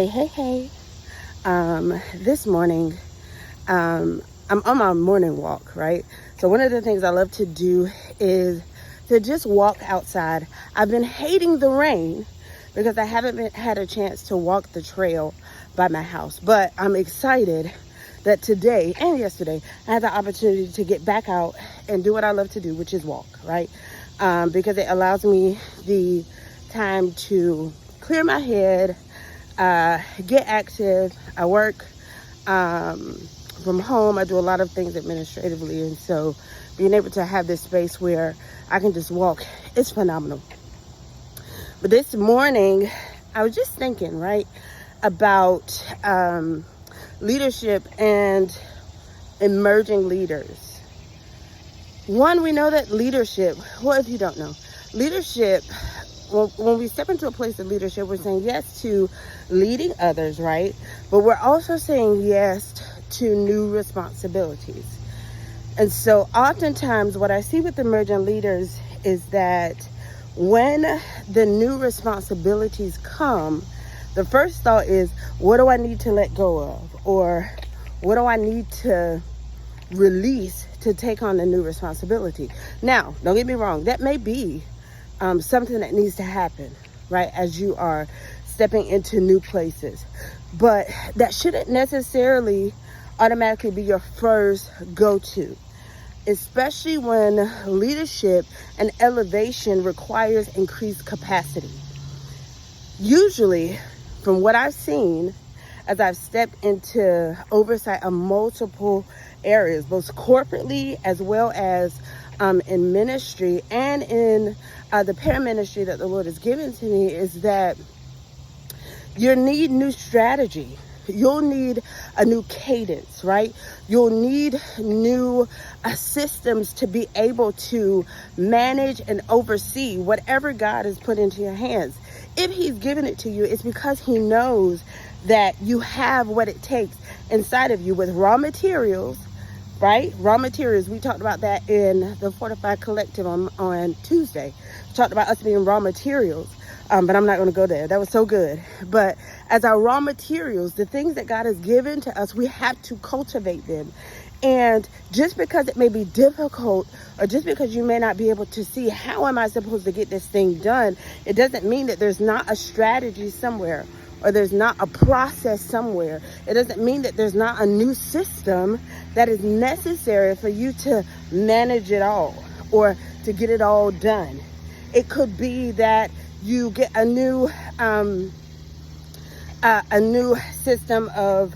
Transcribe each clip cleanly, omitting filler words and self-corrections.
Hey. This morning, I'm on my morning walk, right? So one of the things I love to do is to just walk outside. I've been hating the rain because I haven't had a chance to walk the trail by my house. But I'm excited that today and yesterday, I had the opportunity to get back out and do what I love to do, which is walk, right? Because it allows me the time to clear my head, get active. I work from home. I do a lot of things administratively, and so being able to have this space where I can just walk, it's phenomenal. But this morning, I was just thinking, right, about leadership and emerging leaders. One, we know that leadership, well, if you don't know, leadership, when we step into a place of leadership, we're saying yes to leading others, right? But we're also saying yes to new responsibilities. And so oftentimes what I see with emerging leaders is that when the new responsibilities come, the first thought is, what do I need to let go of? Or what do I need to release to take on the new responsibility? Now, don't get me wrong, that may be something that needs to happen, right, as you are stepping into new places. But that shouldn't necessarily automatically be your first go-to, especially when leadership and elevation requires increased capacity. Usually, from what I've seen, as I've stepped into oversight of multiple areas, both corporately as well as in ministry and in the paraministry that the Lord has given to me, is that you'll need new strategy. You'll need a new cadence, right? You'll need new systems to be able to manage and oversee whatever God has put into your hands. If He's given it to you, it's because He knows that you have what it takes inside of you with raw materials, right? Raw materials. We talked about that in the Fortified Collective on Tuesday. We talked about us being raw materials. But I'm not going to go there. That was so good. But as our raw materials, the things that God has given to us, we have to cultivate them. And just because it may be difficult, or just because you may not be able to see how am I supposed to get this thing done, it doesn't mean that there's not a strategy somewhere, or there's not a process somewhere. It doesn't mean that there's not a new system that is necessary for you to manage it all or to get it all done. It could be that you get a new system of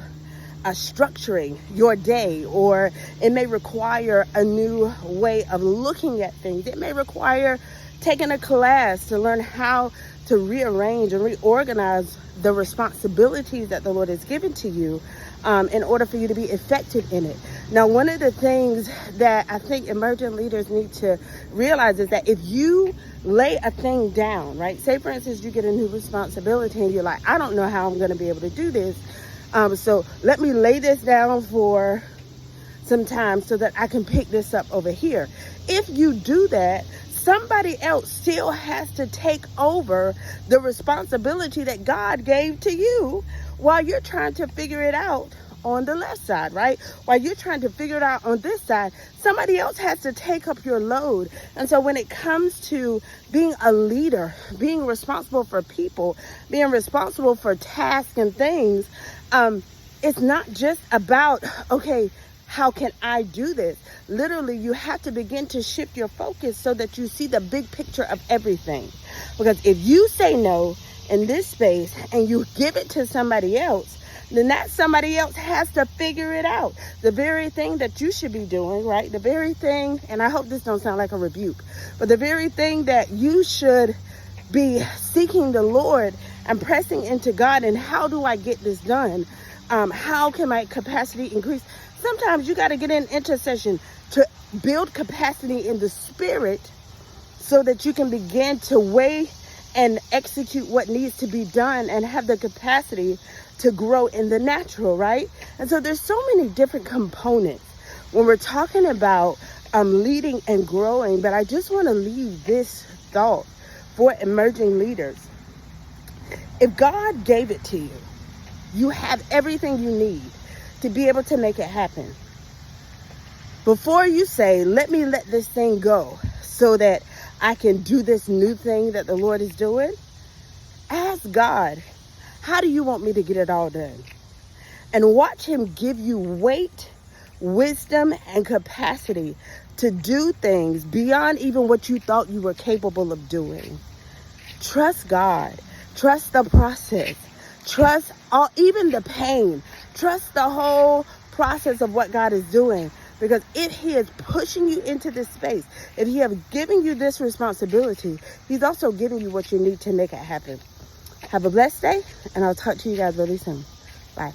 structuring your day, or it may require a new way of looking at things. It may require taking a class to learn how to rearrange and reorganize the responsibilities that the Lord has given to you in order for you to be effective in it. Now, one of the things that I think emerging leaders need to realize is that if you lay a thing down, right? Say, for instance, you get a new responsibility and you're like, I don't know how I'm going to be able to do this. So let me lay this down for some time so that I can pick this up over here. If you do that, somebody else still has to take over the responsibility that God gave to you while you're trying to figure it out on the left side, right? While you're trying to figure it out on this side, somebody else has to take up your load. And so when it comes to being a leader, being responsible for people, being responsible for tasks and things, it's not just about, okay, how can I do this? Literally, you have to begin to shift your focus so that you see the big picture of everything. Because if you say no in this space and you give it to somebody else, then that somebody else has to figure it out. The very thing that you should be doing, right? The very thing, and I hope this don't sound like a rebuke, but the very thing that you should be seeking the Lord and pressing into God, and how do I get this done? How can my capacity increase? Sometimes you got to get in intercession to build capacity in the spirit so that you can begin to weigh and execute what needs to be done and have the capacity to grow in the natural, right? And so there's so many different components when we're talking about leading and growing, but I just want to leave this thought for emerging leaders. If God gave it to you, You have everything you need to be able to make it happen. Before you say, let me let this thing go so that I can do this new thing that the Lord is doing, ask God, how do you want me to get it all done? And watch him give you weight, wisdom, and capacity to do things beyond even what you thought you were capable of doing. Trust God. Trust the process. Trust even the pain. Trust the whole process of what God is doing. Because if he is pushing you into this space, if he has given you this responsibility, he's also giving you what you need to make it happen. Have a blessed day, and I'll talk to you guys really soon. Bye.